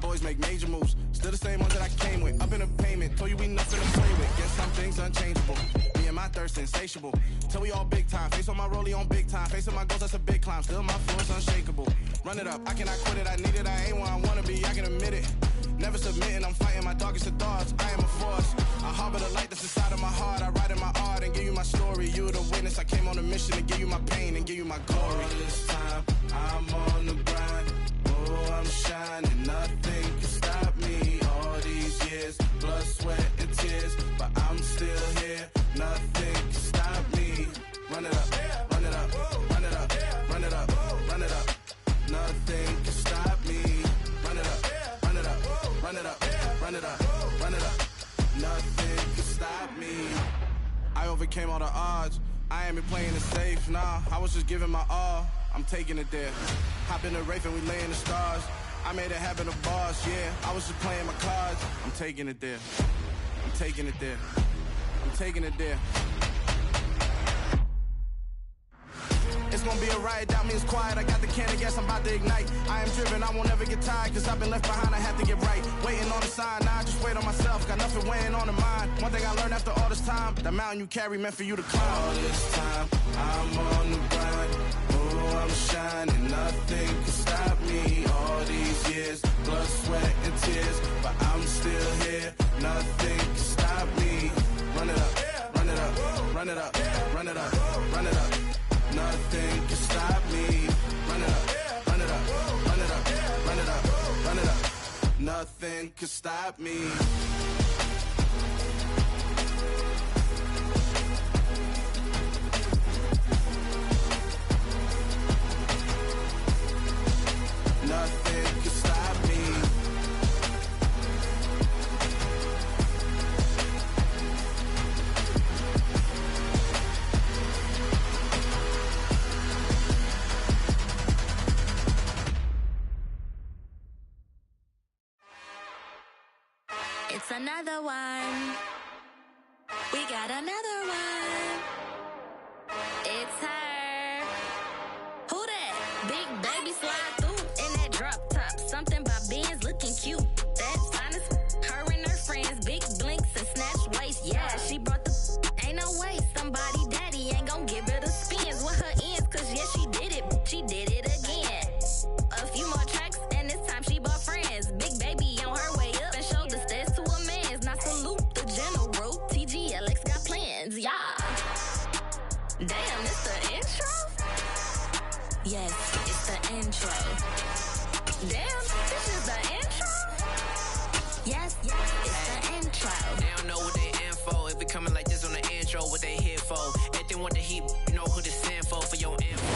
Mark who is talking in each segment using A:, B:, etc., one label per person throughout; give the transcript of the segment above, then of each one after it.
A: boys make major moves. Still the same ones that I came with. Up in a payment, told you we nothing to play with. Guess some things unchangeable. Me and my thirst insatiable. Till we all big time. Face on my rollie on big time. Facing my goals, that's a big climb. Still my flow is unshakable. Run it up, I cannot quit it. I need it, I ain't where I wanna be, I can admit it. Never submitting, I'm fighting my darkest of thoughts. I am a force. I harbor the light that's inside of my heart. I write in my art and give you my story. You the witness. I came on a mission to give you my pain and give you my glory. All this time, I'm on the grind. Oh, I'm shining. Nothing can stop me. All these years, blood, sweat, and tears. But I'm still here. Nothing can stop me. Run it up, run it up, run it up, run it up, run it up. Nothing can stop me. Run it up, run it up, run it up, run it up, run it up. Nothing can stop me. I overcame all the odds. I ain't been playing it safe, nah. I was just giving my all. I'm taking it there. Hop in the Wraith and we lay in the stars. I made it happen to boss, yeah. I was just playing my cards. I'm taking it there. I'm taking it there. I'm taking it there. It's gonna be a riot, doubt me it's quiet. I got the can of gas, I'm about to ignite. I am driven, I won't ever get tired, cause I've been left behind, I have to get right. Waiting on the sign, now I just wait on myself. Got nothing weighing on the mind. One thing I learned after all this time, the mountain you carry meant for you to climb. All this time, I'm on the grind. Oh, I'm shining, nothing can stop me. All these years, blood, sweat, and tears. But I'm still here, nothing can stop me. Run it up, run it up, run it up, run it up, run it up. Nothing can stop me. Run it up, run it up, run it up, run it up, run it up. Nothing can stop me. Nothing can stop me.
B: It's another one. We got another one. It's her. Who that? Big baby slide through in that drop top. Something by Benz looking cute. That's honest. Her and her friends, big blinks and snatch waist. Yeah, she brought the. Ain't no way somebody daddy ain't gon' give her the spins with her ends. Cause yeah, she did it. She did it again. A few more tracks and this time she bought friends. Big baby on her way up and showed the stairs to a man's. Now salute the general. TGLX got plans, yeah. Damn, it's the intro? Yes, it's the intro. Damn, this is the intro? Yes, it's the intro.
C: They don't know what they in for. If we coming like this on the intro, what they here for? If they want the heat, you know who to send for your info.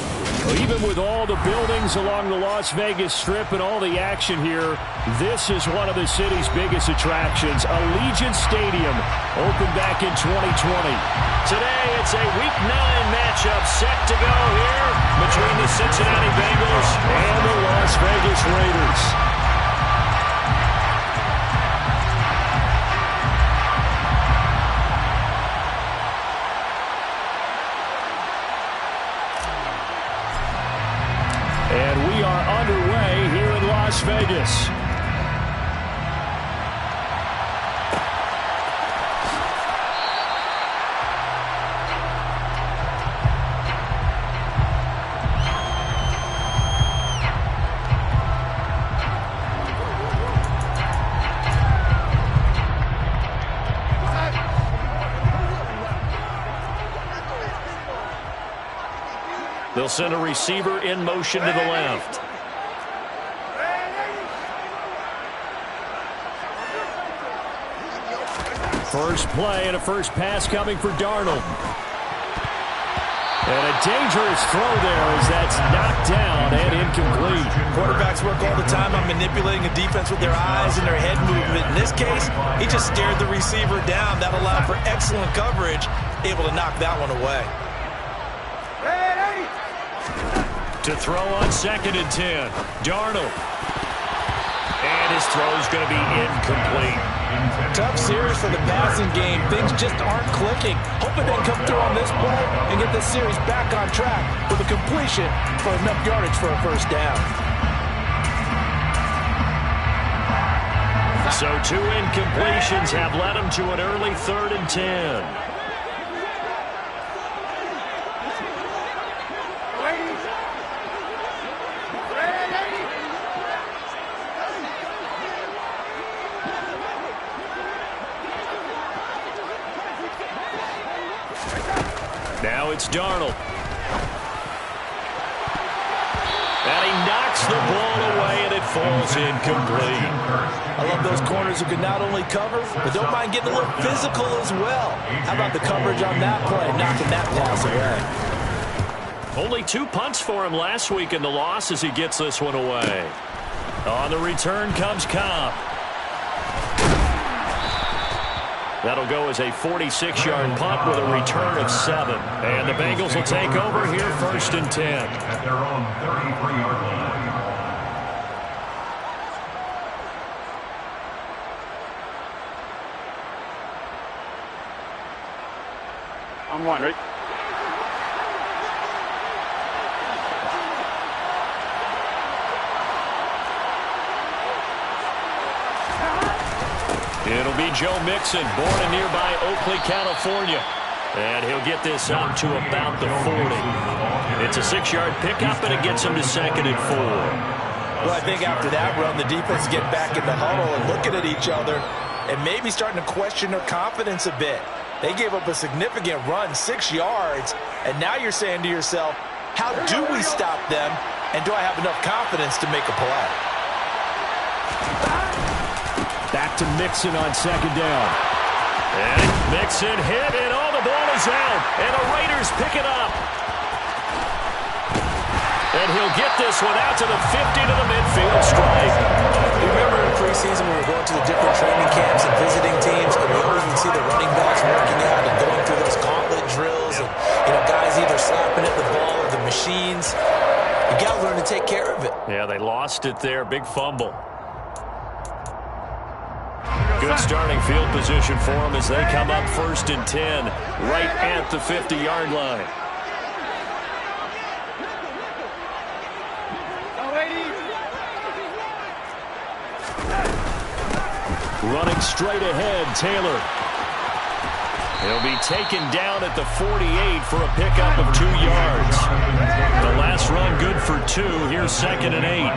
D: Well, even with all the buildings along the Las Vegas Strip and all the action here, this is one of the city's biggest attractions. Allegiant Stadium opened back in 2020. Today, it's a Week 9 matchup set to go here between the Cincinnati Bengals and the Las Vegas Raiders. And we are underway here in Las Vegas. They'll send a receiver in motion to the left. First play and a first pass coming for Darnold. And a dangerous throw there as that's knocked down and incomplete.
E: Quarterbacks work all the time on manipulating a defense with their eyes and their head movement. In this case, he just stared the receiver down. That allowed for excellent coverage, able to knock that one away.
D: To throw on 2nd and 10. Darnold. And his throw is going to be incomplete.
E: Tough series for the passing game. Things just aren't clicking. Hoping they can come through on this play and get this series back on track with a completion for enough yardage for a first down.
D: So 2 incompletions have led him to an early 3rd and 10. Now it's Darnold. And he knocks the ball away, and it falls incomplete.
E: I love those corners who can not only cover, but don't mind getting a little physical as well. How about the coverage on that play, knocking that pass away?
D: Only 2 punts for him last week in the loss as he gets this one away. On the return comes Cobb. That'll go as a 46-yard punt with a return of 7. And the Bengals will take over here 1st and 10.
F: At their own 33-yard line.
G: I'm one, right?
D: It'll be Joe Mixon, born in nearby Oakley, California. And he'll get this up to about the 40. It's a 6-yard pickup, and it gets him to 2nd and 4.
E: Well, I think after that run, the defense get back in the huddle and looking at each other and maybe starting to question their confidence a bit. They gave up a significant run, 6 yards, and now you're saying to yourself, how do we stop them, and do I have enough confidence to make a play?
D: Back to Mixon on 2nd down. And Mixon hit, and the ball is out, and the Raiders pick it up. And he'll get this one out to the 50 to the midfield stripe.
E: You remember in preseason we were going to the different training camps and visiting teams, and we always would see the running backs working out and going through those gauntlet drills, and guys either slapping at the ball or the machines. You got to learn to take care of it.
D: Yeah, they lost it there. Big fumble. Good starting field position for them as they come up 1st and 10, right at the 50-yard line. Running straight ahead, Taylor. He'll be taken down at the 48 for a pickup of 2 yards. The last run good for 2. Here's 2nd and 8.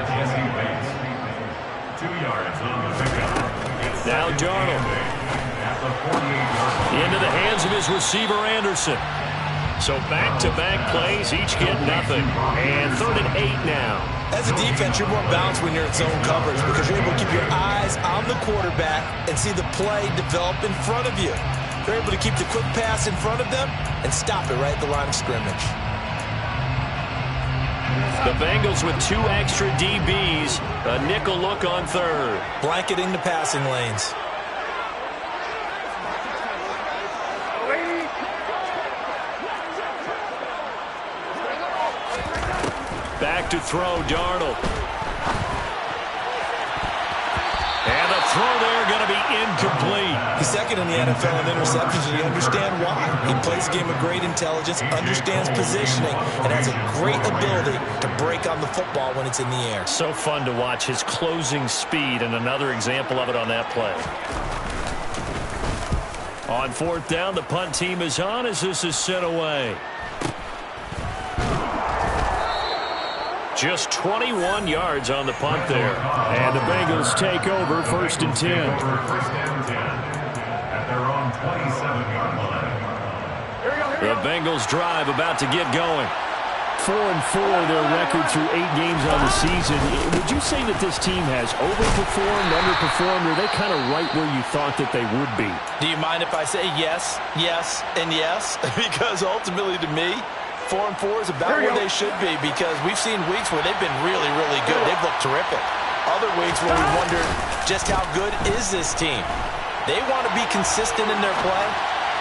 F: 2 yards on the pickup.
D: Now Darnold. Into the hands of his receiver, Anderson. So back-to-back plays, each get nothing. And 3rd and 8 now.
E: As a defense, you're more balanced when you're in zone coverage because you're able to keep your eyes on the quarterback and see the play develop in front of you. They're able to keep the quick pass in front of them and stop it right at the line of scrimmage.
D: The Bengals with 2 extra DBs, a nickel look on 3rd.
E: Blanketing the passing lanes.
D: Back to throw, Darnold. And the throw there going to be incomplete.
E: He's 2nd in the NFL in interceptions, and you understand why. He plays a game of great intelligence, understands positioning, and has a great ability to break on the football when it's in the air.
D: So fun to watch his closing speed, and another example of it on that play. On 4th down, the punt team is on as this is sent away. Just 21 yards on the punt there. And the Bengals take over 1st and 10.
F: At their own 27-yard line.
D: The Bengals drive about to get going. 4-4 their record through 8 games on the season. Would you say that this team has overperformed, underperformed, or are they kind of right where you thought that they would be?
E: Do you mind if I say yes, yes, and yes? Because ultimately to me, 4-4 is about where they should be because we've seen weeks where they've been really, really good. They've looked terrific. Other weeks where we wondered just how good is this team. They want to be consistent in their play,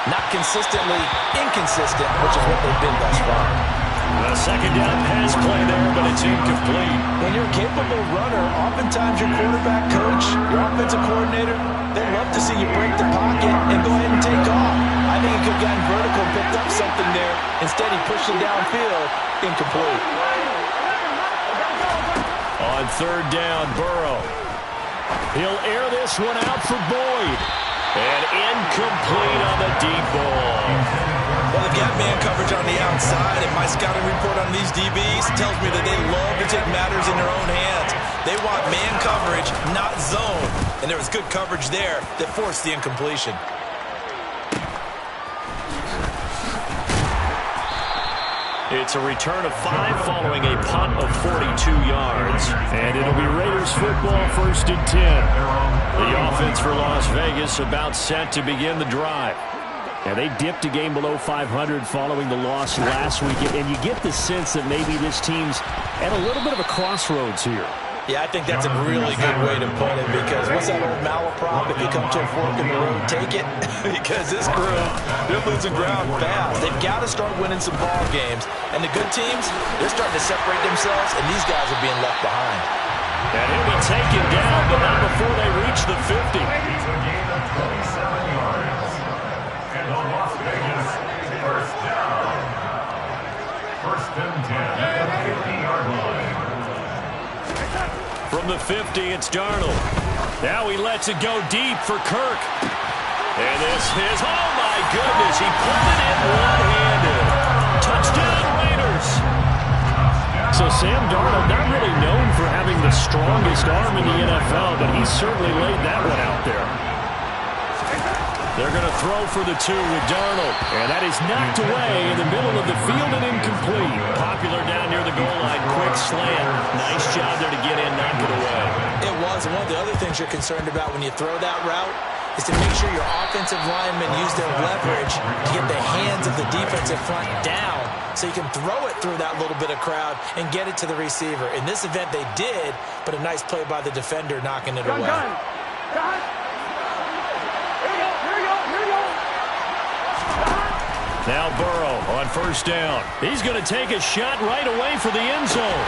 E: not consistently inconsistent, which is what they've been thus far.
D: A 2nd down pass play there, but it's incomplete.
E: When you're a capable runner, oftentimes your quarterback coach, your offensive coordinator, they love to see you break the pocket and go ahead and take off. I think he could have gotten vertical and picked up something there. Instead, he pushed it downfield, incomplete.
D: On 3rd down, Burrow. He'll air this one out for Boyd. And incomplete on the deep ball.
E: Well, they've got man coverage on the outside, and my scouting report on these DBs tells me that they love to take matters in their own hands. They want man coverage, not zone. And there was good coverage there that forced the incompletion.
D: It's a return of 5 following a punt of 42 yards. And it'll be Raiders football, 1st and 10. The offense for Las Vegas about set to begin the drive. And they dipped a game below 500 following the loss last week. And you get the sense that maybe this team's at a little bit of a crossroads here.
E: Yeah, I think that's a really good way to put it, because what's that old malaprop? If you come to a fork in the road, take it. Because this crew, they're losing ground fast. They've got to start winning some ball games. And the good teams, they're starting to separate themselves, and these guys are being left behind.
D: And he'll be taken down, but not before they reach the 50.
F: He's a gain of 27 yards. And the Las Vegas first down. 1st and 10 at the 50-yard line.
D: From the 50, it's Darnold. Now he lets it go deep for Kirk. And this is, oh my goodness, he pulled it in one-handed. Touchdown, Raiders. So Sam Darnold, not really known for having the strongest arm in the NFL, but he certainly laid that one out there. They're going to throw for the 2 with Darnold. And that is knocked away in the middle of the field and incomplete. Popular down near the goal line. Quick slant. Nice job there to get in, knock it away.
E: It was. And one of the other things you're concerned about when you throw that route is to make sure your offensive linemen use their leverage to get the hands of the defensive front down so you can throw it through that little bit of crowd and get it to the receiver. In this event, they did, but a nice play by the defender knocking it away.
D: Now Burrow on 1st down. He's going to take a shot right away for the end zone.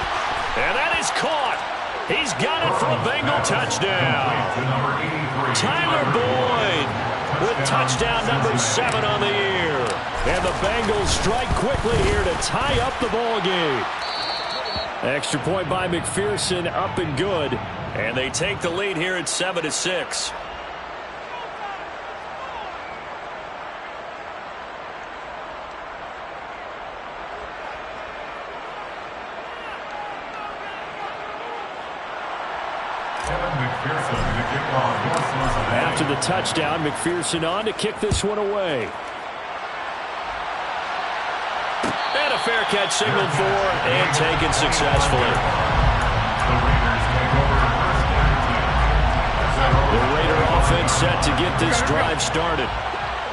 D: And that is caught. He's got it for a Bengal touchdown. Tyler Boyd with touchdown number 7 on the year. And the Bengals strike quickly here to tie up the ball game. Extra point by McPherson, up and good. And they take the lead here at 7-6. After the touchdown, McPherson on to kick this one away. And a fair catch signaled for and taken successfully. The Raider offense set to get this drive started.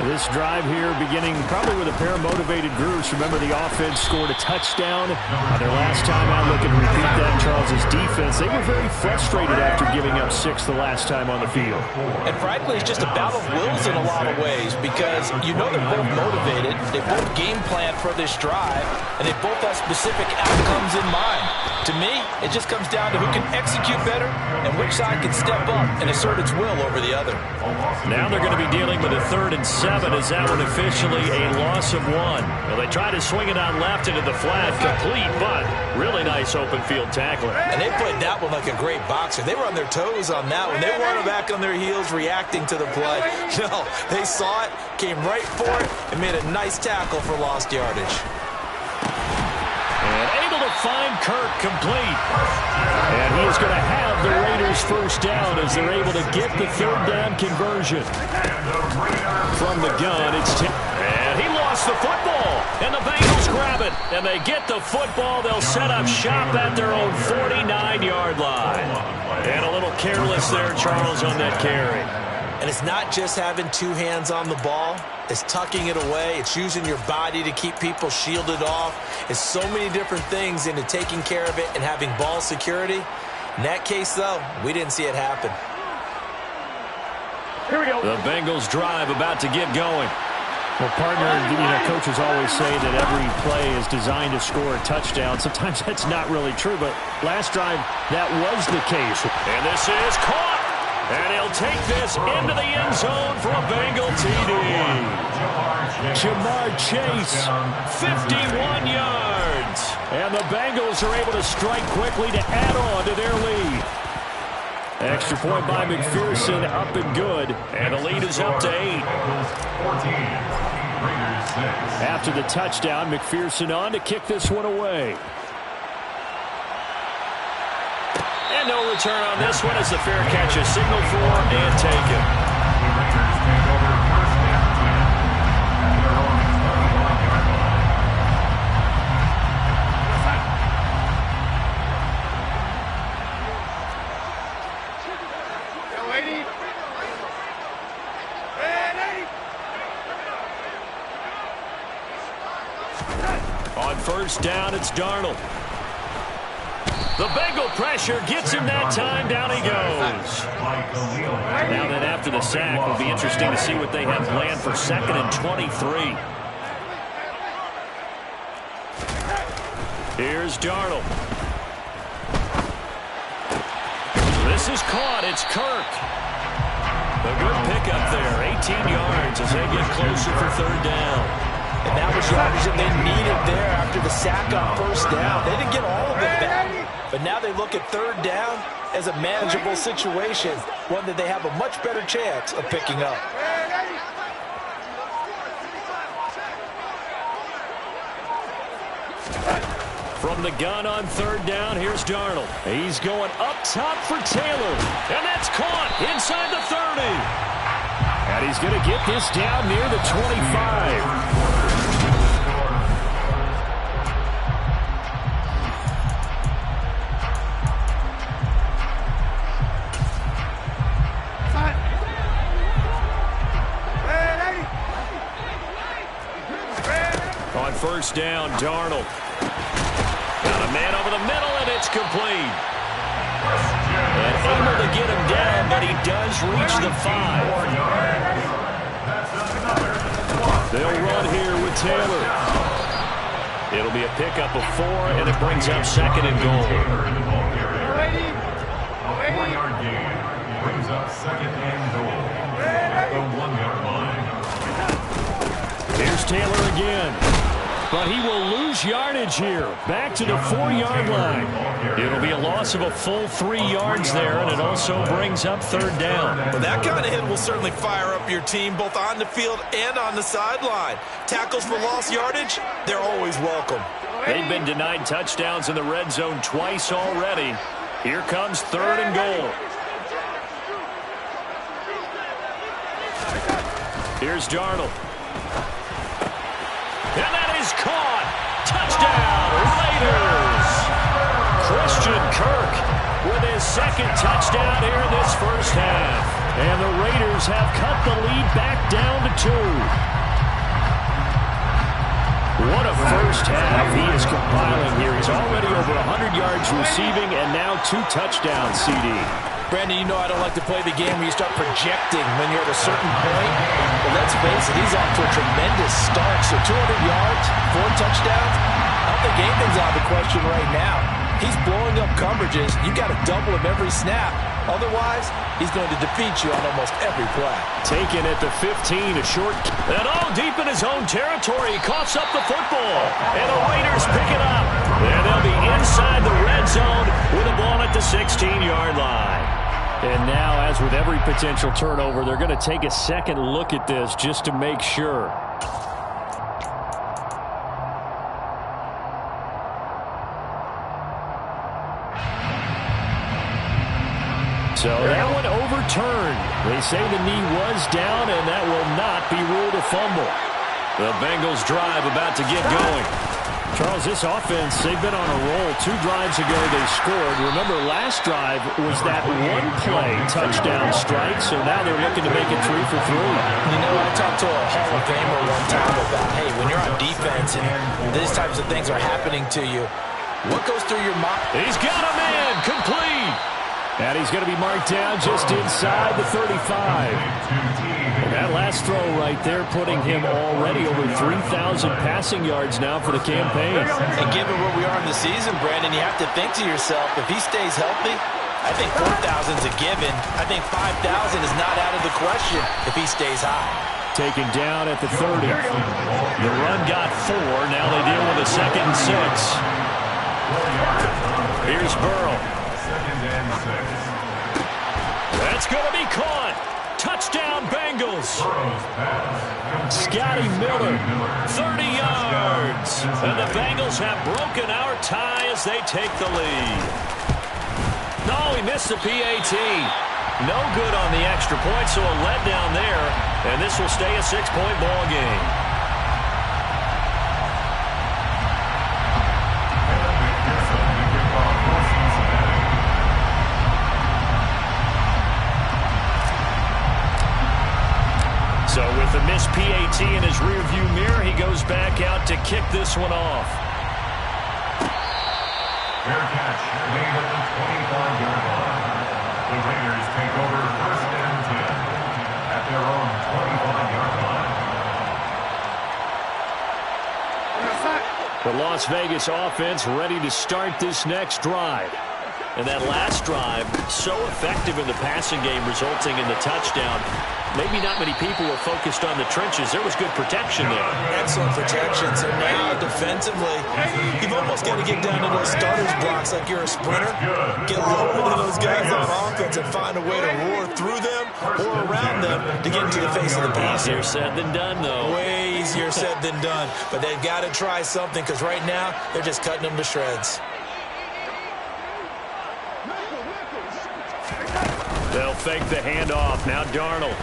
D: This drive here beginning probably with a pair of motivated groups. Remember, the offense scored a touchdown. Their last time out, looking to repeat that. Charles's defense, they were very frustrated after giving up 6 the last time on the field.
E: And frankly, it's just a battle of wills in a lot of ways, because you know they're both motivated. They both game plan for this drive, and they both have specific outcomes in mind. To me, it just comes down to who can execute better and which side can step up and assert its will over the other.
D: Now they're going to be dealing with a 3rd and 7. Is that one officially a loss of 1? Well, they try to swing it on left into the flat, complete, but really nice open field tackling.
E: And they played that one like a great boxer. They were on their toes on that one. They weren't back on their heels reacting to the play. No, they saw it, came right for it, and made a nice tackle for lost yardage.
D: And able to find Kirk complete. And he is going to have the Raiders 1st down as they're able to get the 3rd down conversion. From the gun, it's Tim. And he lost the football. And the Bengals grab it. And they get the football. They'll set up shop at their own 49-yard line. And a little careless there, Charles, on that carry.
E: And it's not just having 2 hands on the ball. It's tucking it away. It's using your body to keep people shielded off. It's so many different things into taking care of it and having ball security. In that case, though, we didn't see it happen.
D: Here we go. The Bengals drive about to get going. Well, partner, coaches always say that every play is designed to score a touchdown. Sometimes that's not really true, but last drive, that was the case. And this is caught. And he'll take this into the end zone for a Bengal TD. Jamar Chase, 51 yards. And the Bengals are able to strike quickly to add on to their lead. Extra point by McPherson, up and good. And the lead is up to 8. After the touchdown, McPherson on to kick this one away. And no return on this one as the fair catch is signaled for and taken. On first down, it's Darnold. The Bengal pressure gets him that time. Down he goes. Now then, after the sack, will be interesting to see what they have planned for 2nd and 23. Here's Darnold. This is caught. It's Kirk. A good pickup there. 18 yards as they get closer for 3rd down.
E: And that was yardage that they needed there after the sack on first down. They didn't get all of it back. But now they look at 3rd down as a manageable situation, one that they have a much better chance of picking up.
D: From the gun on 3rd down, here's Darnold. He's going up top for Taylor. And that's caught inside the 30. And he's going to get this down near the 25. On first down, Darnold. Got a man over the middle, and it's complete. And able to get him down, but he does reach the 5. They'll run here with Taylor. It'll be a pickup of 4, and it brings up 2nd and goal.
F: A 4-yard gain brings up 2nd and goal. The 1-yard line.
D: Here's Taylor again. But he will lose yardage here. Back to the 4-yard line. It'll be a loss of a full 3 yards there, and it also brings up 3rd down.
E: Well, that kind of hit will certainly fire up your team, both on the field and on the sideline. Tackles for lost yardage, they're always welcome.
D: They've been denied touchdowns in the red zone twice already. Here comes 3rd and goal. Here's Darnold. And that is caught. Touchdown, Raiders. Christian Kirk with his 2nd touchdown here in this first half. And the Raiders have cut the lead back down to 2. What a first half he is compiling here. He's already over 100 yards receiving and now 2 touchdowns, CD.
E: Brandon, you know I don't like to play the game where you start projecting when you're at a certain point. But let's face it, he's off to a tremendous start. So 200 yards, 4 touchdowns. I don't think anything's out of the question right now. He's blowing up coverages. You got to double him every snap. Otherwise, he's going to defeat you on almost every play.
D: Taken at the 15, a short. And all deep in his own territory. He coughs up the football. And the Raiders pick it up. And they'll be inside the red zone with a ball at the 16-yard line. And now, as with every potential turnover, they're going to take a second look at this just to make sure. So that one overturned. They say the knee was down, and that will not be ruled a fumble. The Bengals drive about to get going. Charles, this offense, they've been on a roll. 2 drives ago they scored. Remember, last drive was that one-play touchdown strike, so now they're looking to make it 3 for 3.
E: You know, I talked to a Hall of Famer one time about, hey, when you're on defense and these types of things are happening to you, what goes through your mind?
D: He's got a man, complete. And he's going to be marked down just inside the 35. And that last throw right there putting him already over 3,000 passing yards now for the campaign.
E: And given where we are in the season, Brandon, you have to think to yourself, if he stays healthy, I think 4,000 is a given. I think 5,000 is not out of the question if he stays high.
D: Taken down at the 30. The run got 4. Now they deal with a 2nd and 6. Here's Burrow. It's going to be caught. Touchdown, Bengals. Scotty Miller, 30 yards. And the Bengals have broken our tie as they take the lead. No, he missed the PAT. No good on the extra point, so a letdown there. And this will stay a 6-point ball game. So with the missed PAT in his rearview mirror, he goes back out to kick this one off.
F: Fair catch made at the 25-yard line. The Raiders take over 1st and 10 at their own 25-yard line.
D: The Las Vegas offense ready to start this next drive. And that last drive, so effective in the passing game, resulting in the touchdown. Maybe not many people were focused on the trenches. There was good protection there.
E: Excellent protection. So now, defensively, you've almost got to get down to those starters blocks like you're a sprinter. Get lower than those guys on offense and find a way to roar through them or around them to get into the face of the pass.
D: Easier said than done, though.
E: Way easier said than done. But they've got to try something because right now, they're just cutting them to shreds.
D: They'll fake the handoff. Now Darnold.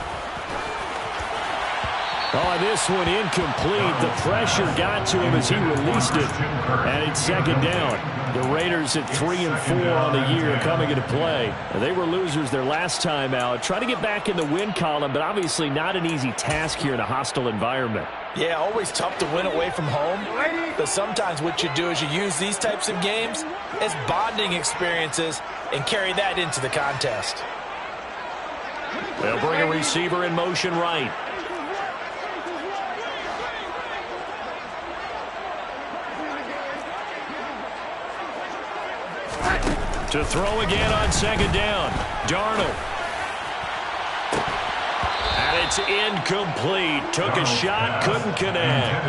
D: Oh, this one incomplete. The pressure got to him as he released it. And it's 2nd down. The Raiders at 3-4 on the year coming into play. They were losers their last time out. Try to get back in the win column, but obviously not an easy task here in a hostile environment.
E: Yeah, always tough to win away from home. But sometimes what you do is you use these types of games as bonding experiences and carry that into the contest.
D: They'll bring a receiver in motion right. To throw again on 2nd down. Darnold. And it's incomplete. Took a shot, couldn't connect.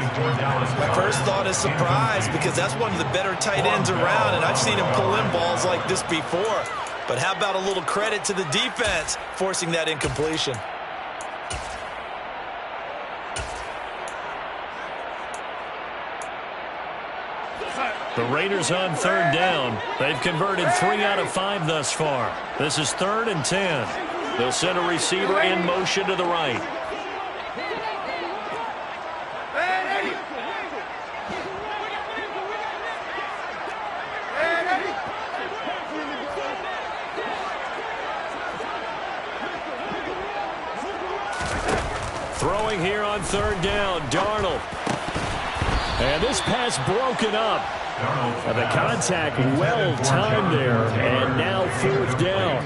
E: My first thought is surprise because that's one of the better tight ends around, and I've seen him pull in balls like this before. But how about a little credit to the defense forcing that incompletion?
D: The Raiders on 3rd down. They've converted 3 out of 5 thus far. This is 3rd and 10. They'll send a receiver in motion to the right. Throwing here on 3rd down, Darnold. And this pass broken up. And the contact well timed there. And now 4th down.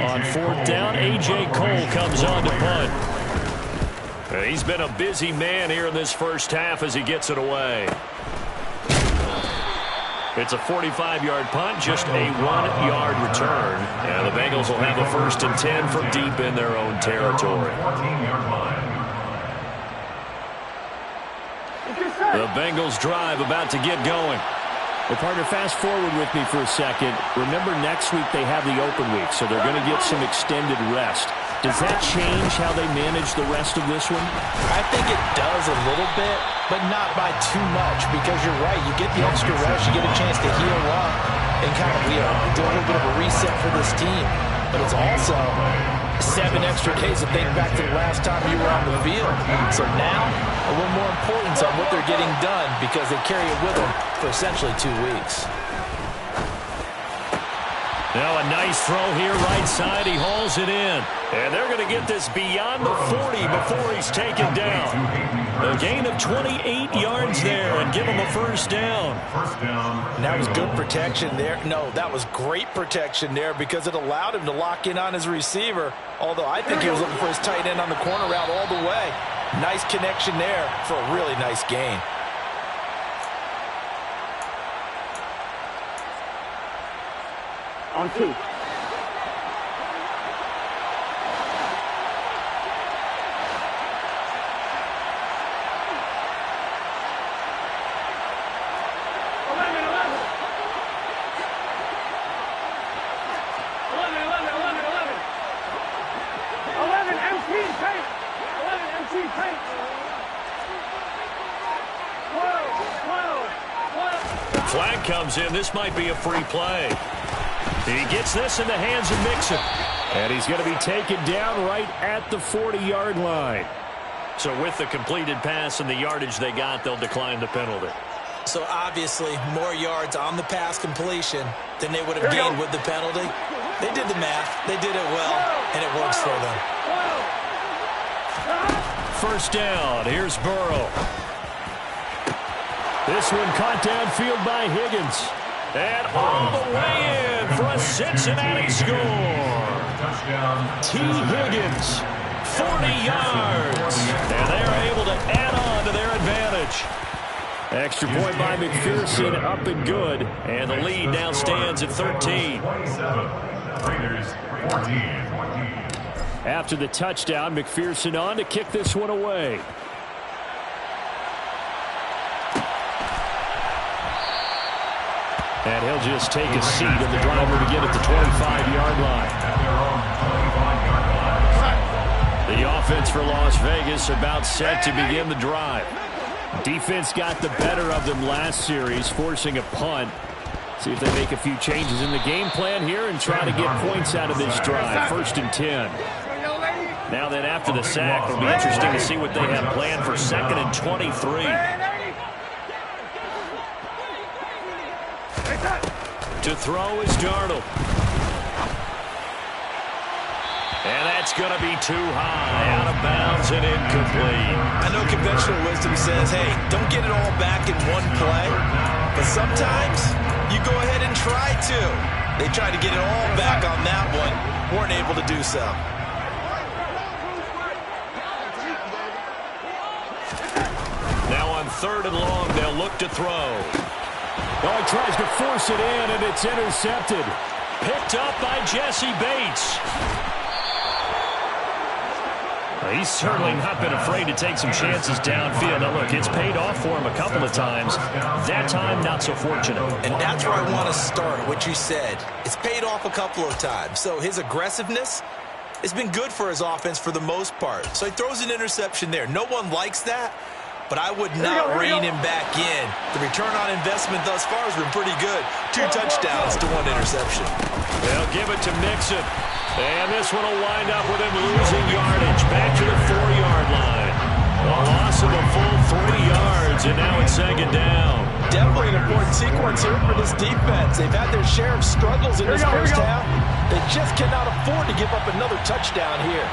D: On 4th down, A.J. Cole comes on to punt. He's been a busy man here in this first half as he gets it away. It's a 45-yard punt, just a 1-yard return. And the Bengals will have a 1st and 10 from deep in their own territory. The Bengals drive about to get going. Well, partner, fast forward with me for a second. Remember, next week they have the open week, so they're going to get some extended rest. Does that change how they manage the rest of this one?
E: I think it does a little bit, but not by too much, because you're right. You get the extra rest, you get a chance to heal up and kind of, do a little bit of a reset for this team. But it's also 7 extra days to think back to the last time you were on the field. So now, a little more importance on what they're getting done because they carry it with them for essentially 2 weeks.
D: Now a nice throw here right side. He hauls it in. And they're going to get this beyond the 40 before he's taken down. A gain of 28 yards there and give him a 1st down.
E: And that was good protection there. No, that was great protection there because it allowed him to lock in on his receiver. Although I think he was looking for his tight end on the corner route all the way. Nice connection there for a really nice gain.
G: On 2.
D: Flag comes in. This might be a free play. He gets this in the hands of Mixon. And he's going to be taken down right at the 40-yard line. So with the completed pass and the yardage they got, they'll decline the penalty.
E: So obviously more yards on the pass completion than they would have gained with the penalty. They did the math. They did it well, and it works for them.
D: First down. Here's Burrow. This one caught downfield by Higgins. And all the way in for a Cincinnati score. T. Higgins, 40 yards. And they're able to add on to their advantage. Extra point by McPherson, up and good. And the lead now stands at 13. After the touchdown, McPherson on to kick this one away. And he'll just take a seat of the driver to get at the 25-yard line. The offense for Las Vegas about set to begin the drive. Defense got the better of them last series, forcing a punt. See if they make a few changes in the game plan here and try to get points out of this drive. 1st and 10. Now then, after the sack, it'll be interesting to see what they have planned for 2nd and 23. To throw is Darnold. And that's going to be too high, out of bounds and incomplete.
E: I know conventional wisdom says, hey, don't get it all back in one play. But sometimes you go ahead and try to. They tried to get it all back on that one. Weren't able to do so.
D: Now on 3rd and long, they'll look to throw. Oh, he tries to force it in, and it's intercepted. Picked up by Jesse Bates. He's certainly not been afraid to take some chances downfield. Now, look, it's paid off for him a couple of times. That time, not so fortunate.
E: And that's where I want to start, what you said. It's paid off a couple of times. So his aggressiveness has been good for his offense for the most part. So he throws an interception there. No one likes that, but I would not rein him back in. The return on investment thus far has been pretty good. 2 touchdowns to 1 interception.
D: They'll give it to Mixon. And this one will wind up with him losing yardage. Back to the 4-yard line. A loss of a full 3 yards, and now it's 2nd down.
E: Definitely an important sequence here for this defense. They've had their share of struggles in this first half. They just cannot afford to give up another touchdown here.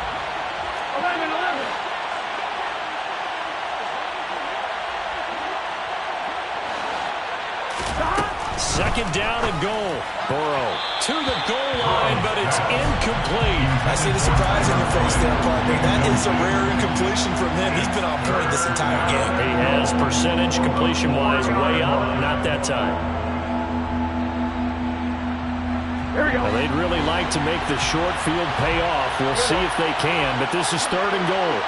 D: 2nd down and goal. Burrow to the goal line, but it's incomplete.
E: I see the surprise on your face there, partner. That is a rare incompletion from him. He's been on point this entire game.
D: He has percentage completion-wise way up. Not that time.
G: Here we go.
D: Well, they'd really like to make the short field pay off. We'll see if they can, but this is 3rd and goal.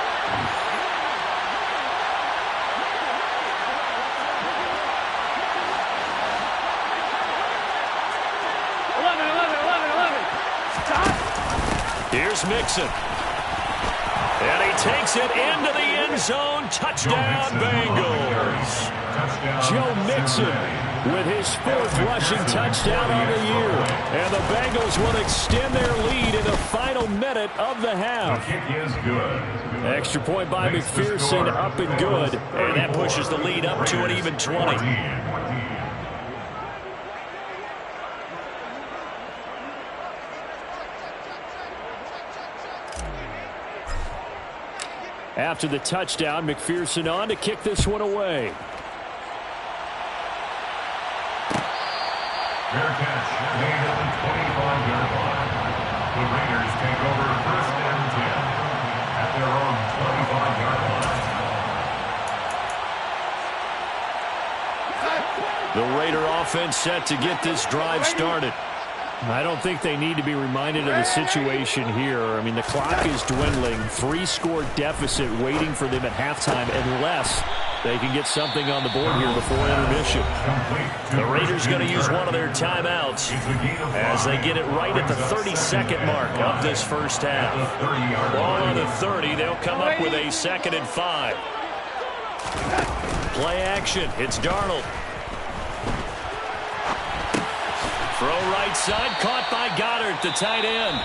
D: Here's Mixon. And he takes it into the end zone. Touchdown, Bengals. Joe Mixon with his 4th rushing touchdown on the year. And the Bengals will extend their lead in the final minute of the half.
F: The kick is good.
D: Extra point by McPherson, up and good. And that pushes the lead up to an even 20. After the touchdown, McPherson on to kick this one away.
F: Fair catch made at the 25-yard line. The Raiders take over 1st and 10 at their own 25-yard line.
D: The Raider offense set to get this drive started. I don't think they need to be reminded of the situation here. I mean, the clock is dwindling. 3-score deficit waiting for them at halftime unless they can get something on the board here before intermission. The Raiders going to use one of their timeouts as they get it right at the 32nd mark of this first half. Ball on the 30. They'll come up with a 2nd and 5. Play action. It's Darnold. Throw right side, caught by Goddard, the tight end.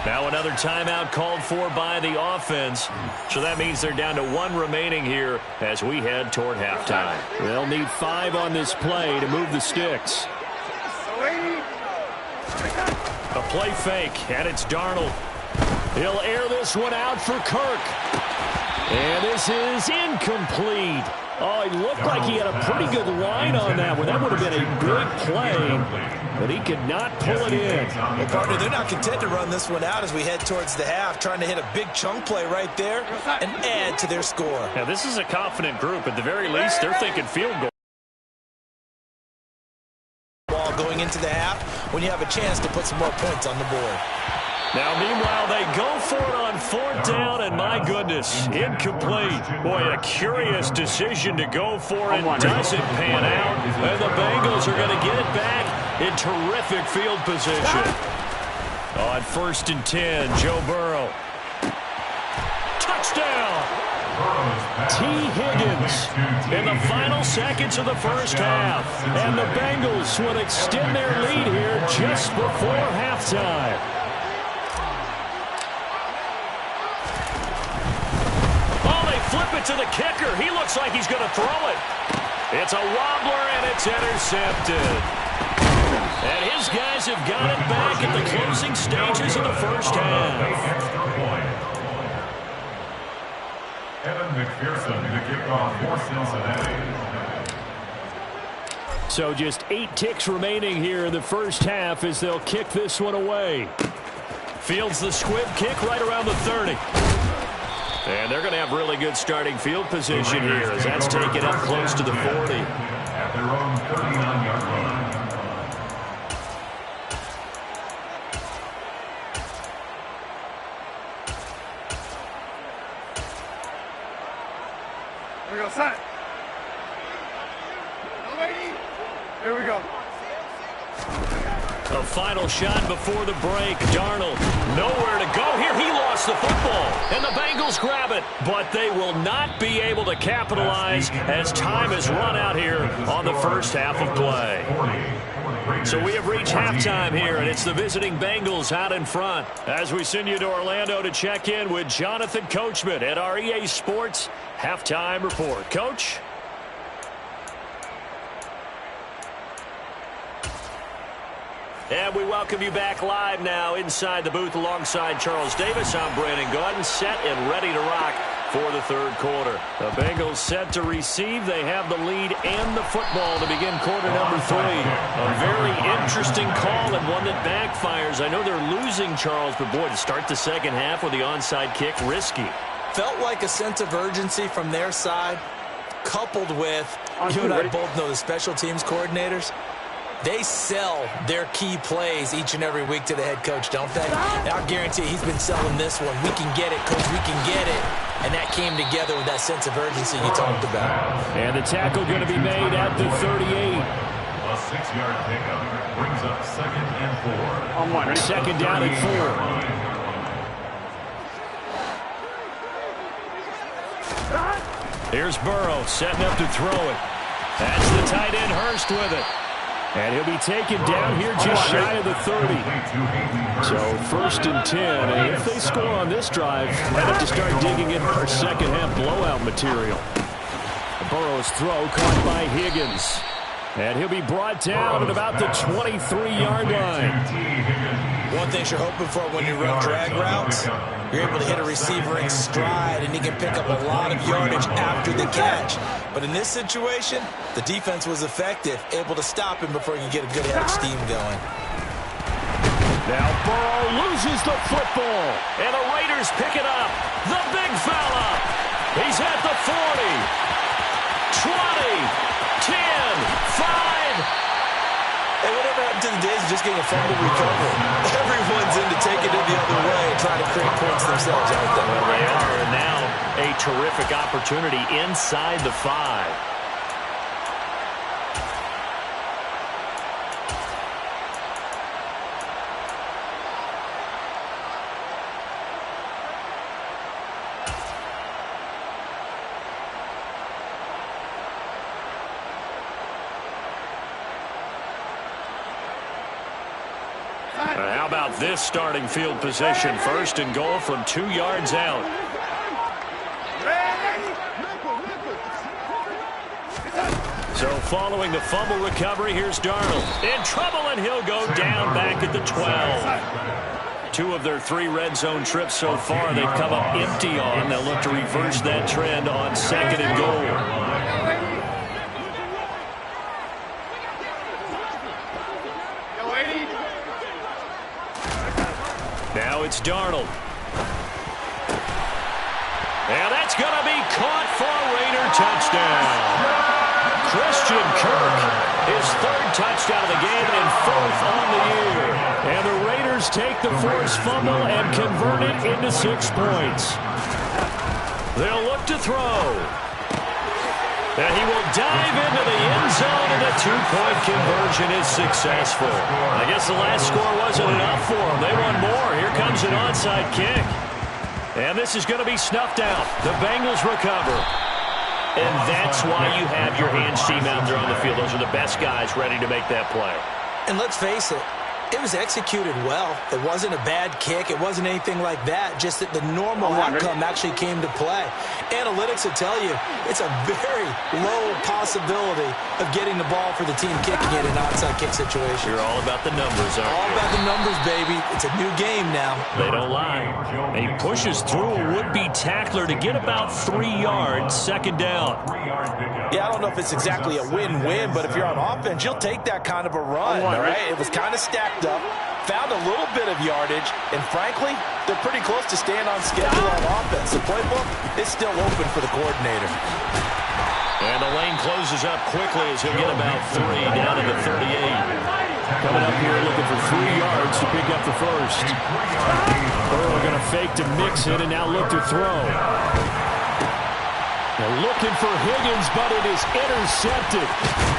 D: Now another timeout called for by the offense. So that means they're down to 1 remaining here as we head toward halftime. They'll need 5 on this play to move the sticks. A play fake, and it's Darnold. He'll air this one out for Kirk. And this is incomplete. Oh, it looked like he had a pretty good line on that one. That would have been a big play, but he could not pull it in.
E: Well, partner, they're not content to run this one out as we head towards the half, trying to hit a big chunk play right there and add to their score.
D: Now, this is a confident group. At the very least, they're thinking field goal.
E: Ball going into the half when you have a chance to put some more points on the board.
D: Now, meanwhile, they go for it on 4th down, and my goodness, incomplete. Boy, a curious decision to go for it. Doesn't pan out, and the Bengals are going to get it back in terrific field position. On 1st and 10, Joe Burrow. Touchdown! T. Higgins in the final seconds of the first half. And the Bengals will extend their lead here just before halftime. Flip it to the kicker. He looks like he's going to throw it. It's a wobbler, and it's intercepted. And his guys have got it back at the closing stages of the first half.
F: Evan McPherson, the kickoff for Cincinnati.
D: So just 8 ticks remaining here in the first half as they'll kick this one away. Fields the squib kick right around the 30. And they're going to have really good starting field position here as that's taken up close to the 40.
F: At their own 39-yard line.
G: Here we go, set. Here we go.
D: A final shot before the break. Darnold, nowhere to go here. He lost the football, and the Bengals grab it. But they will not be able to capitalize as time has run out here on the first half of play. So we have reached halftime here, and it's the visiting Bengals out in front. As we send you to Orlando to check in with Jonathan Coachman at our EA Sports Halftime Report. Coach? And we welcome you back live now inside the booth alongside Charles Davis. I'm Brandon Gaudin, set and ready to rock for the third quarter. The Bengals set to receive. They have the lead and the football to begin quarter number 3. A very interesting call and one that backfires. I know they're losing, Charles, but boy, to start the second half with the onside kick, risky.
E: Felt like a sense of urgency from their side, coupled with, you and I both know the special teams coordinators. They sell their key plays each and every week to the head coach, don't they? And I guarantee he's been selling this one. We can get it, coach, we can get it. And that came together with that sense of urgency you talked about.
D: And the tackle going to be made at the 38.
F: A 6-yard pickup brings up 2nd and 4.
D: Second down at 4. Here's Burrow setting up to throw it. That's the tight end Hurst with it. And he'll be taken down here just shy of the 30. So 1st and 10. And if they score on this drive, might have to start digging in our second half blowout material. Burrow's throw caught by Higgins. And he'll be brought down at about the 23-yard line.
E: One thing you're hoping for when you run drag routes, you're able to hit a receiver in stride, and he can pick up a lot of yardage after the catch. But in this situation, the defense was effective, able to stop him before he can get a good head of steam going.
D: Now Burrow loses the football, and the Raiders pick it up. The big fella. He's at the 40, 20, 10, 5.
E: Hey, whatever happened to the days of just getting a fumble recovery? Everyone's into taking it the other way, trying to create points themselves, aren't they?
D: Well, they are, and now a terrific opportunity inside the 5. about this starting field position? First and goal from 2 yards out. So following the fumble recovery, here's Darnold. In trouble, and he'll go down back at the 12. 2 of their 3 red zone trips so far they've come up empty on. They'll look to reverse that trend on second and goal. Now it's Darnold. And that's going to be caught for a Raider touchdown. Christian Kirk, his 3rd touchdown of the game and 4th on the year. And the Raiders take the forced fumble and convert it into 6 points. They'll look to throw. And he will dive into the end zone, and the 2-point conversion is successful. I guess the last score wasn't enough for them. They want more. Here comes an onside kick. And this is going to be snuffed out. The Bengals recover. And that's why you have your hands team out there on the field. Those are the best guys ready to make that play.
E: And let's face it, it was executed well. It wasn't a bad kick. It wasn't anything like that. Just that the normal outcome actually came to play. Analytics will tell you it's a very low possibility of getting the ball for the team kicking it in an onside kick situation.
D: You're all about the numbers, aren't you?
E: All about the numbers, baby. It's a new game now.
D: They don't lie. And he pushes through a would-be tackler to get about 3 yards, second down.
E: Yeah, I don't know if it's exactly a win-win, but if you're on offense, you'll take that kind of a run, all right? It was kind of stacked up, found a little bit of yardage, and frankly, they're pretty close to staying on schedule on offense. The playbook is still open for the coordinator.
D: And the lane closes up quickly as he'll get about 3 down to the 38. Coming up here looking for 3 yards to pick up the first. Burrow going to fake to mix it and now look to throw. They're looking for Higgins, but it is intercepted.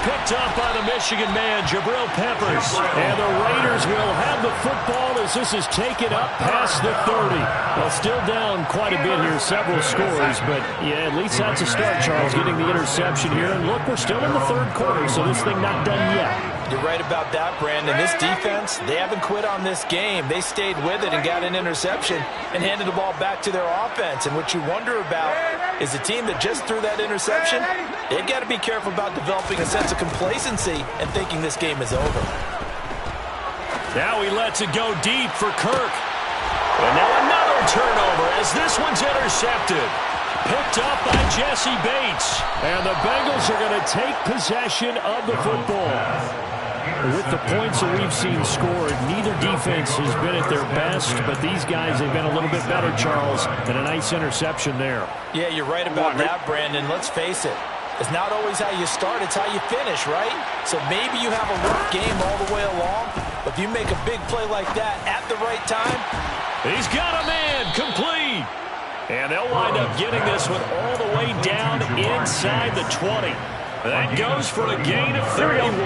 D: Picked up by the Michigan man, Jabril Peppers. And the Raiders will have the football as this is taken up past the 30. Well, still down quite a bit here, several scores. But, yeah, at least that's a start, Charles, getting the interception here. And, look, we're still in the 3rd quarter, so this thing not done yet.
E: You're right about that, Brandon. This defense, they haven't quit on this game. They stayed with it and got an interception and handed the ball back to their offense. And what you wonder about is a team that just threw that interception, they've got to be careful about developing a sense of complacency and thinking this game is over.
D: Now he lets it go deep for Kirk. And now another turnover as this one's intercepted. Picked up by Jesse Bates. And the Bengals are going to take possession of the football. With the points that we've seen scored, neither defense has been at their best, but these guys have been a little bit better, Charles, and a nice interception there.
E: Yeah, you're right about that, Brandon. Let's face it. It's not always how you start, it's how you finish, right? So maybe you have a rough game all the way along, but if you make a big play like that at the right time.
D: He's got a man, complete. And they'll wind up getting this one all the way down inside the 20. That goes for a gain of 31.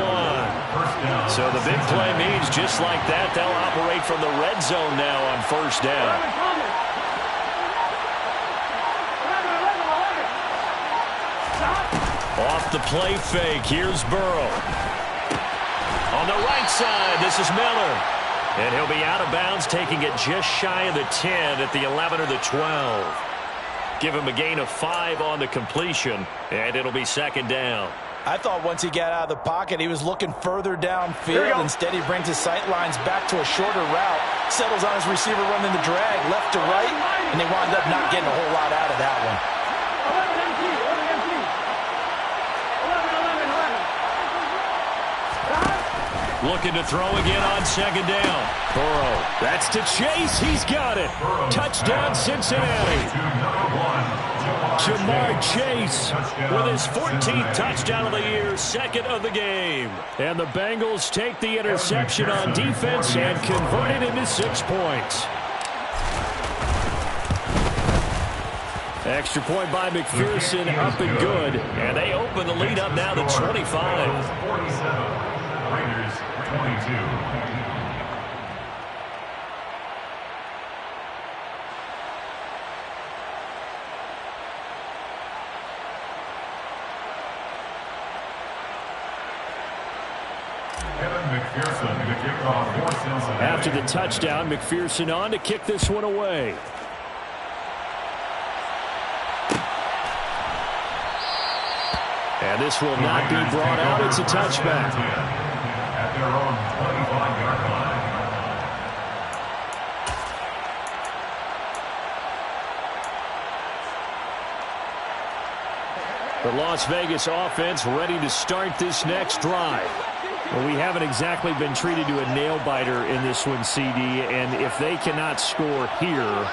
D: So the big play means just like that, they'll operate from the red zone now on first down. Off the play fake, here's Burrow. On the right side, this is Miller. And he'll be out of bounds, taking it just shy of the 10 at the 11 or the 12. Give him a gain of 5 on the completion, and it'll be second down.
E: I thought once he got out of the pocket, he was looking further downfield. Instead, he brings his sight lines back to a shorter route, settles on his receiver running the drag left to right, and they wound up not getting a whole lot out of that one.
D: Looking to throw again on second down. Burrow, that's to Chase. He's got it. Touchdown, Cincinnati. Jamar Chase with his 14th touchdown of the year, second of the game. And the Bengals take the interception on defense and convert it into 6 points. Extra point by McPherson, up and good. And they open the lead up now to 25.
F: 47. Raiders 22. Kevin McPherson to kick off for Cincinnati.
D: After the touchdown, McPherson on to kick this one away. And this will not be brought out. It's a touchback.
F: At their own 25-yard line.
D: The Las Vegas offense ready to start this next drive. Well, we haven't exactly been treated to a nail-biter in this one, CD, and if they cannot score here,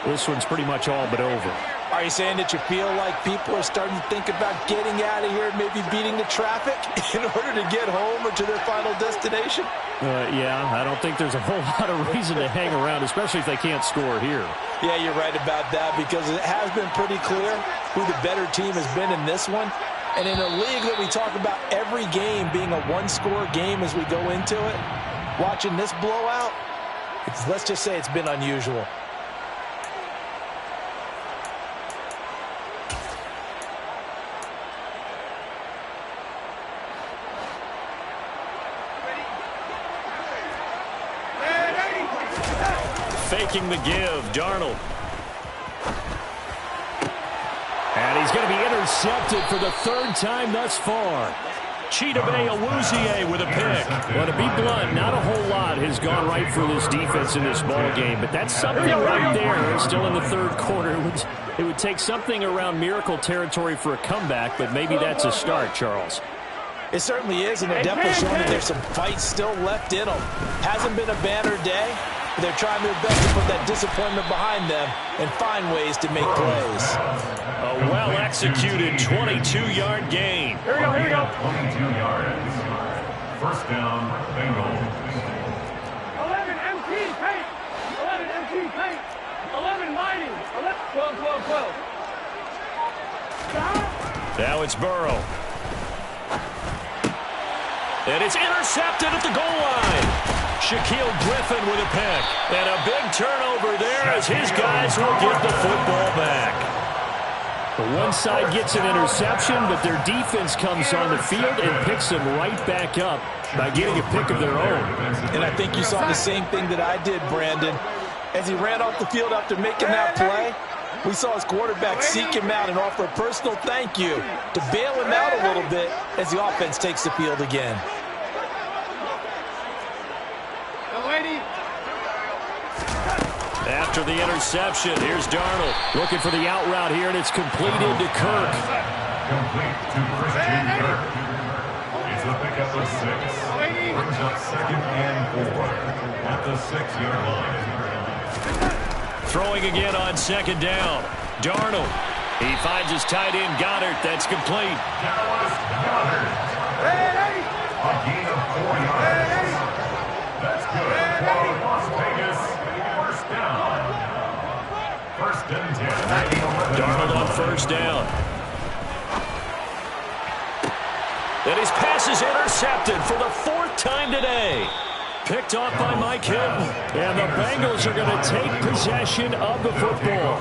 D: this one's pretty much all but over.
E: Are you saying that you feel like people are starting to think about getting out of here, maybe beating the traffic in order to get home or to their final destination?
D: Yeah, I don't think there's a whole lot of reason to hang around, especially if they can't score here.
E: Yeah, you're right about that, because it has been pretty clear who the better team has been in this one. And in a league that we talk about every game being a one-score game as we go into it, watching this blowout, let's just say it's been unusual.
D: Faking the give, Darnold. And he's going to be intercepted for the third time thus far. Chidobe Awuzie with a pick. Well, to be blunt, not a whole lot has gone right for this defense in this ball game, but that's something right there. Still in the third quarter. It would take something around miracle territory for a comeback, but maybe that's a start, Charles.
E: It certainly is, and they're definitely showing that there's some fight still left in them. Hasn't been a banner day, but they're trying their best to put that disappointment behind them and find ways to make plays.
D: A well-executed 22-yard gain.
F: Here we go. 22 yards. First down, Bengals.
G: 11 MT paint. 11 MT paint. 11 mighty. 12, 12, 12.
D: Now it's Burrow. And it's intercepted at the goal line. Shaquille Griffin with a pick. And a big turnover there as his guys will get the football back. The one side gets an interception, but their defense comes on the field and picks them right back up by getting a pick of their own.
E: And I think you saw the same thing that I did, Brandon. As he ran off the field after making that play, we saw his quarterback seek him out and offer a personal thank you to bail him out a little bit as the offense takes the field again.
D: After the interception, here's Darnold looking for the out route here, and it's completed to Kirk.
F: Complete to Christian Kirk. It's a pickup of 6. Brings up 2nd and 4 at the 6-yard line.
D: Throwing again on 2nd down. Darnold. He finds his tight end, Goddard. That's complete.
F: Dallas Goddard. A gain of 4 yards. That's good for Las Vegas. First down. 1st and 10.
D: Darnold on 1st down. And his pass is intercepted for the 4th time today. Picked off by Mike Hilton. And the Bengals are going to take possession of the football.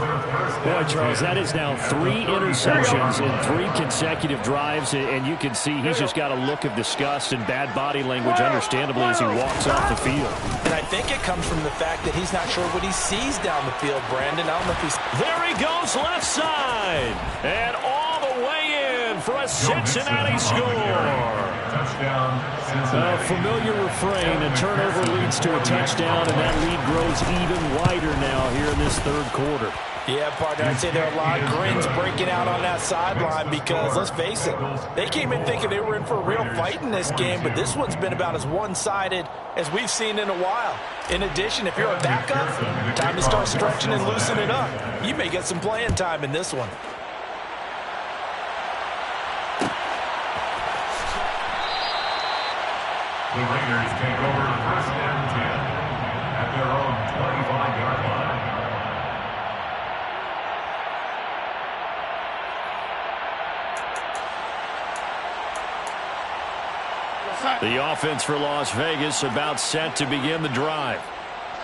D: Boy, Charles, that is now 3 interceptions in 3 consecutive drives. And you can see he's just got a look of disgust and bad body language, understandably, as he walks off the field.
E: And I think it comes from the fact that he's not sure what he sees down the field, Brandon. I don't know if he's...
D: There he goes, left side. And all the way in for a Cincinnati score.
F: Touchdown, Cincinnati.
D: A familiar refrain. A turnover leads to a touchdown, and that lead grows even wider now here in this 3rd quarter.
E: Yeah, partner, I'd say there are a lot of grins breaking out on that sideline because, let's face it, they came in thinking they were in for a real fight in this game, but this one's been about as one-sided as we've seen in a while. In addition, if you're a backup, time to start stretching and loosening up. You may get some playing time in this one.
F: The Raiders take over 1st and 10 at their own 25-yard line.
D: The offense for Las Vegas about set to begin the drive.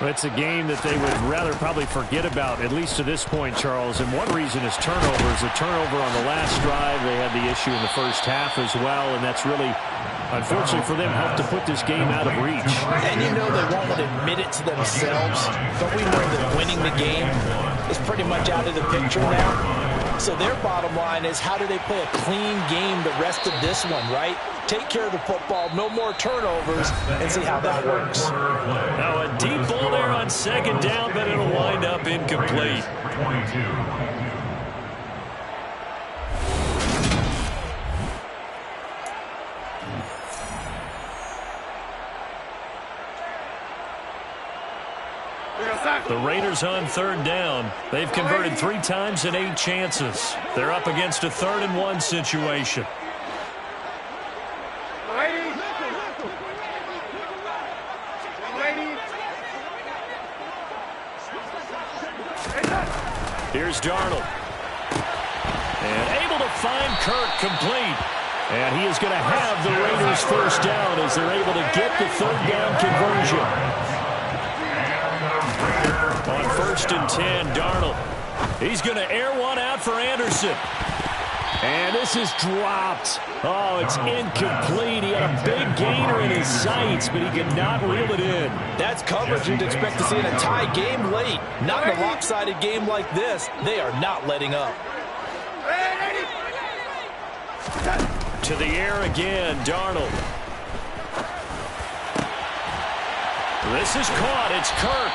D: It's a game that they would rather probably forget about, at least to this point, Charles. And one reason is turnovers. A turnover on the last drive. They had the issue in the first half as well, and that's really, unfortunately for them, helped to put this game out of reach.
E: And you know they won't admit it to themselves, but we know that winning the game is pretty much out of the picture now. So their bottom line is, how do they play a clean game the rest of this one, right? Take care of the football, no more turnovers, and see how that works.
D: Now a deep ball there on second down, but it'll wind up incomplete.
F: 22.
D: The Raiders on third down. They've converted 3 times in 8 chances. They're up against a 3rd and 1 situation. Here's Darnold. And able to find Kirk complete. And he is going to have the Raiders first down as they're able to get the 3rd down conversion. On 1st and 10, Darnold. He's going to air one out for Anderson. And this is dropped. Oh, it's incomplete. He had a big gainer in his sights, but he could not reel it in.
E: That's coverage you'd expect to see in a tie game late. Not in a lopsided game like this. They are not letting up.
D: To the air again, Darnold. This is caught. It's Kirk.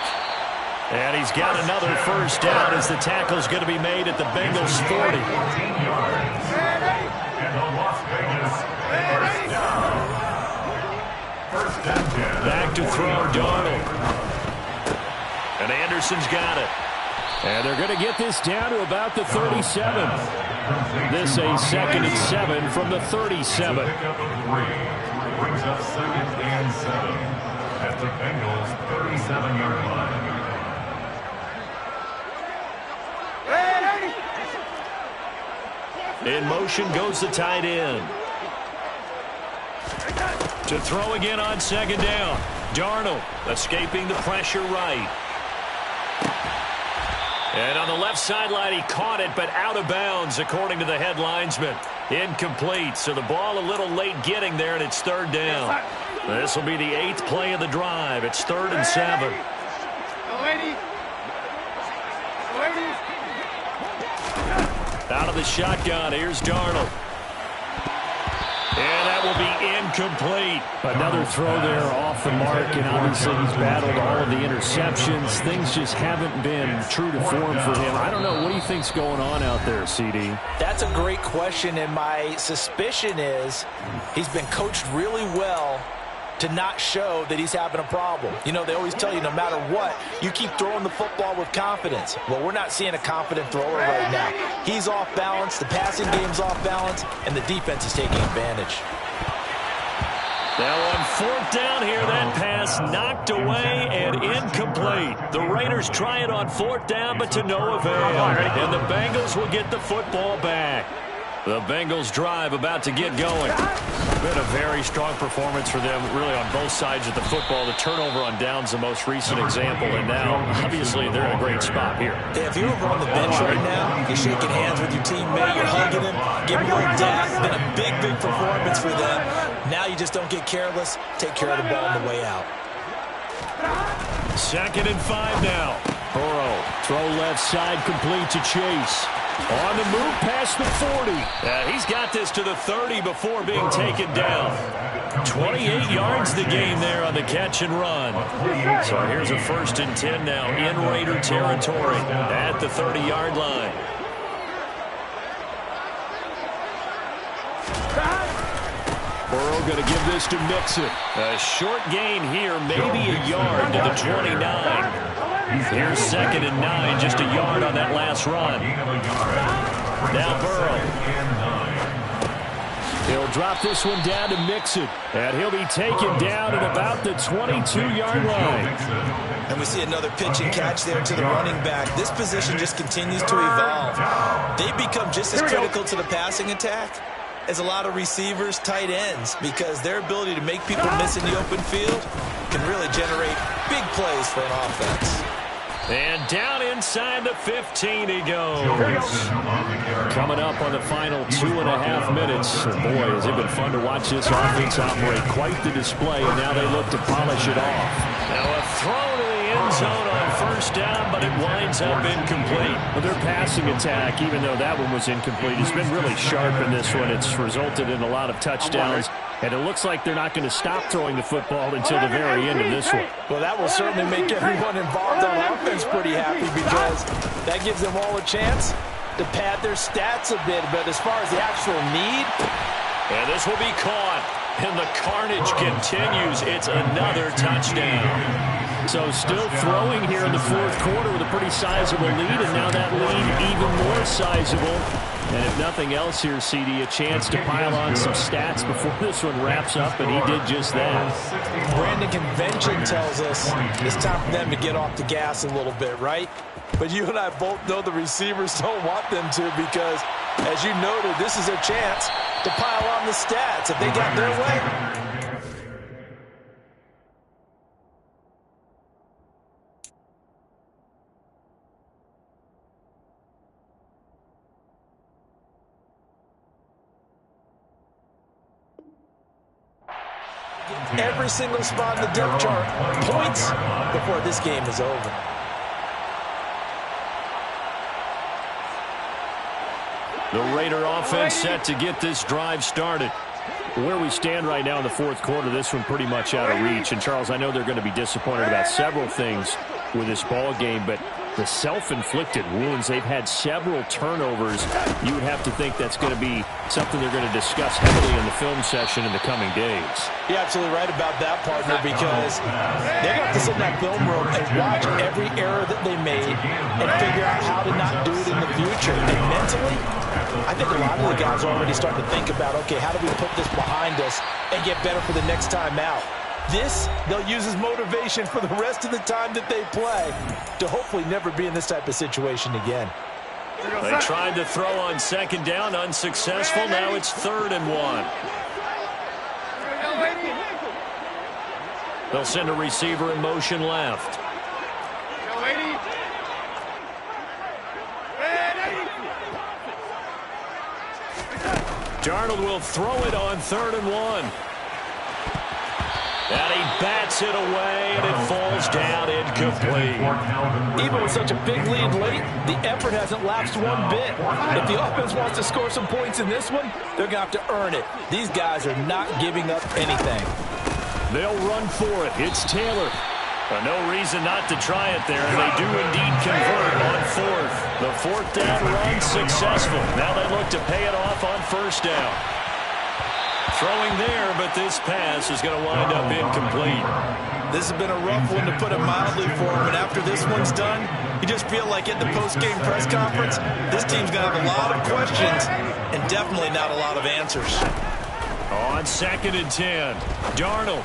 D: And he's got another first down as the tackle's going to be made at the Bengals 40. Back to throw Darnold. And Anderson's got it. And they're going to get this down to about the 37. This a 2nd and 7 from the 37.
F: Brings up 2nd and 7 at the Bengals 37-yard line.
D: In motion goes the tight end. To throw again on 2nd down. Darnold escaping the pressure right. And on the left sideline, he caught it, but out of bounds, according to the head linesman. Incomplete, so the ball a little late getting there, and it's 3rd down. This will be the 8th play of the drive. It's 3rd and 7. Out of the shotgun, here's Darnold. And that will be incomplete. Another throw there off the mark, and obviously he's battled all of the interceptions. Things just haven't been true to form for him. I don't know. What do you think's going on out there, CD?
E: That's a great question, and my suspicion is he's been coached really well to not show that he's having a problem. You know, they always tell you no matter what, you keep throwing the football with confidence. Well, we're not seeing a confident thrower right now. He's off balance, the passing game's off balance, and the defense is taking advantage.
D: Now on 4th down here, that pass knocked away and incomplete. The Raiders try it on 4th down, but to no avail. And the Bengals will get the football back. The Bengals drive about to get going. Been a very strong performance for them, really, on both sides of the football. The turnover on down's the most recent example, and now, obviously, they're in a great spot here.
E: Yeah, if you're over on the bench right now, you're shaking hands with your teammate, you're hugging him, giving him a little dap. It's been a big, big performance for them. Now you just don't get careless. Take care of the ball on the way out.
D: 2nd and 5 now. Burrow, throw left side, complete to Chase. On the move past the 40. He's got this to the 30 before being taken down. 28 yards the game there on the catch and run. So here's a 1st and 10 now in Raider territory at the 30-yard line. Burrow going to give this to Mixon. A short gain here, maybe a yard to the 29. Here's 2nd and 9, just a yard on that last run. Now Burrow. He'll drop this one down to Mixon, and he'll be taken down at about the 22-yard line.
E: And we see another pitch and catch there to the running back. This position just continues to evolve. They become just as critical to the passing attack is a lot of receivers, tight ends, because their ability to make people miss in the open field can really generate big plays for an offense.
D: And down inside the 15 he goes. Coming up on the final 2.5 minutes. Boy, has it been fun to watch this offense operate. Quite the display, and now they look to polish it off. Now a throw to the end zone on first down, but it winds up incomplete. Well, their passing attack, even though that one was incomplete, has been really sharp in this one. It's resulted in a lot of touchdowns. And it looks like they're not going to stop throwing the football until the very end of this one.
E: Well, that will certainly make everyone involved on offense pretty happy, because that gives them all a chance to pad their stats a bit. But as far as the actual need...
D: And this will be caught. And the carnage continues. It's another touchdown. So still throwing here in the fourth quarter with a pretty sizable lead. And now that lead even more sizable. And if nothing else here, CD, a chance to pile on some stats before this one wraps up, and he did just that.
E: Brandon, convention tells us it's time for them to get off the gas a little bit, right? But you and I both know the receivers don't want them to, because, as you noted, this is their chance to pile on the stats if they got their way. Every single spot in the depth chart points before this game is over.
D: The Raider offense set to get this drive started. Where we stand right now in the fourth quarter, this one pretty much out of reach. And, Charles, I know they're going to be disappointed about several things with this ball game, but the self-inflicted wounds, they've had several turnovers. You would have to think that's going to be something they're going to discuss heavily in the film session in the coming days.
E: You're absolutely right about that, partner, because they're going to have to sit in that film room and watch every error that they made and figure out how to not do it in the future. And mentally, I think a lot of the guys are already starting to think about, okay, how do we put this behind us and get better for the next time out? This, they'll use as motivation for the rest of the time that they play to hopefully never be in this type of situation again.
D: They tried to throw on second down, unsuccessful. Now it's 3rd and 1. They'll send a receiver in motion left. Darnold will throw it on 3rd and 1. And he bats it away, and it falls down incomplete.
E: Even with such a big lead late, the effort hasn't lapsed one bit. If the offense wants to score some points in this one, they're going to have to earn it. These guys are not giving up anything.
D: They'll run for it. It's Taylor. No reason not to try it there, and they do indeed convert on 4th. The 4th down run successful. Now they look to pay it off on 1st down. Throwing there, but this pass is going to wind up incomplete.
E: This has been a rough one, to put it mildly, for him. And after this one's done, you just feel like at the post-game press conference, this team's going to have a lot of questions and definitely not a lot of answers.
D: On 2nd and 10, Darnold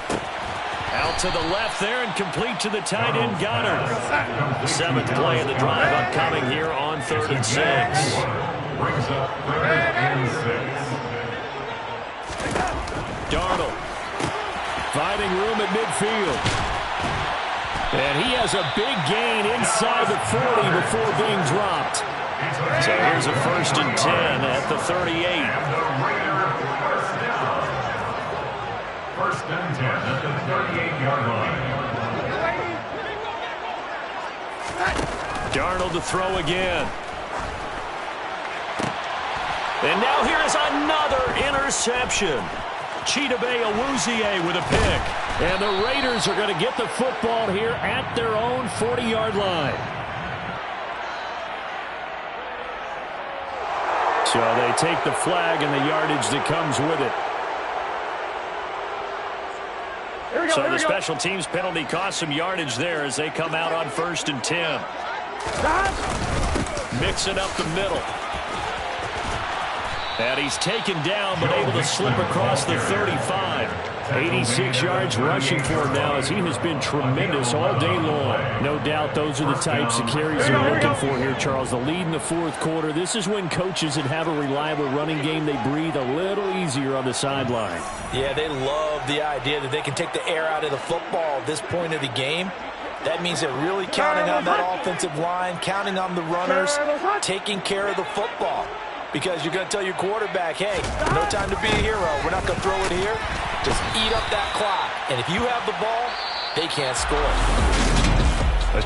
D: out to the left there and complete to the tight end Goddard. The 7th play of the drive upcoming here on 3rd and 6.
F: Brings up 3rd and 6.
D: Darnold finding room at midfield. And he has a big gain inside the 40 before being dropped. So here's a 1st and 10 at the 38.
F: And the Raider first down. 1st and 10 at the 38-yard line.
D: Darnold to throw again. And now here's another interception. Chidobe Awuzie with a pick. And the Raiders are going to get the football here at their own 40-yard line. So they take the flag and the yardage that comes with it. So the special teams penalty cost some yardage there as they come out on 1st and 10. Mixing up the middle. And he's taken down, but able to slip across the 35. 86 yards rushing for him now as he has been tremendous all day long. No doubt those are the types of carries they're looking for here, Charles. The lead in the fourth quarter. This is when coaches that have a reliable running game, they breathe a little easier on the sideline.
E: Yeah, they love the idea that they can take the air out of the football at this point of the game. That means they're really counting on that offensive line, counting on the runners, taking care of the football. Because you're going to tell your quarterback, hey, no time to be a hero. We're not going to throw it here. Just eat up that clock. And if you have the ball, they can't score.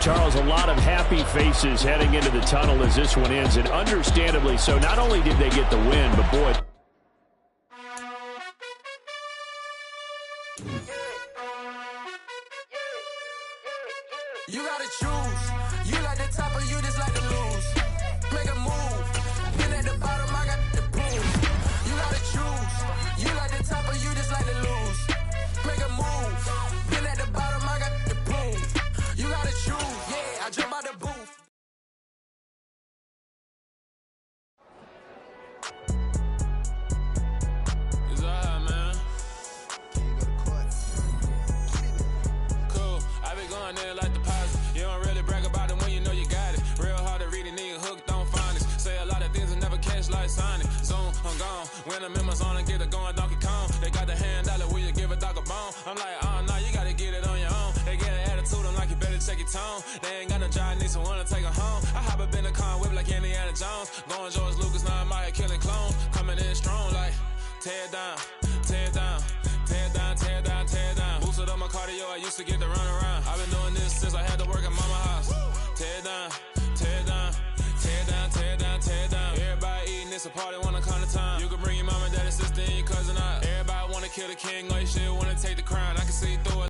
D: Charles, a lot of happy faces heading into the tunnel as this one ends, and understandably so. Not only did they get the win, but boy.
A: You gotta choose. You like the top or you just like to lose. Make a move. Been at the bottom, I got the proof. You gotta choose. You like the top or you just like to lose. Make a move. Been at the bottom, I got the proof. You gotta choose. Yeah, I jump out the booth. It's alright, man. Cool. I been going there like the positive. You don't really brag about it when you know you got it. Real hard to read a nigga hooked on finest. Say a lot of things and never catch like Sonic. Zoom, I'm gone. When I'm in my zone and get it going Donkey Kong. They got the hand dollar, will you give a dog a bone? I'm like, oh no, you gotta get it on your own. They get an attitude, I'm like, you better check your tone. They ain't got no job, need someone to take her home. I hop up in the car, whip like Indiana Jones. Going George Lucas, now I'm out here killing clones. Coming in strong like, tear down, tear down, tear down, tear down, tear down. Boosted up my cardio, I used to get to run around. I've been doing this since I had to work at mama house. Tear down, tear down, tear down, tear down, tear down. Everybody eating, it's a party, wanna come to time. You can bring your mama, daddy, sister, and your cousin out. Everybody wanna kill the king, like shit.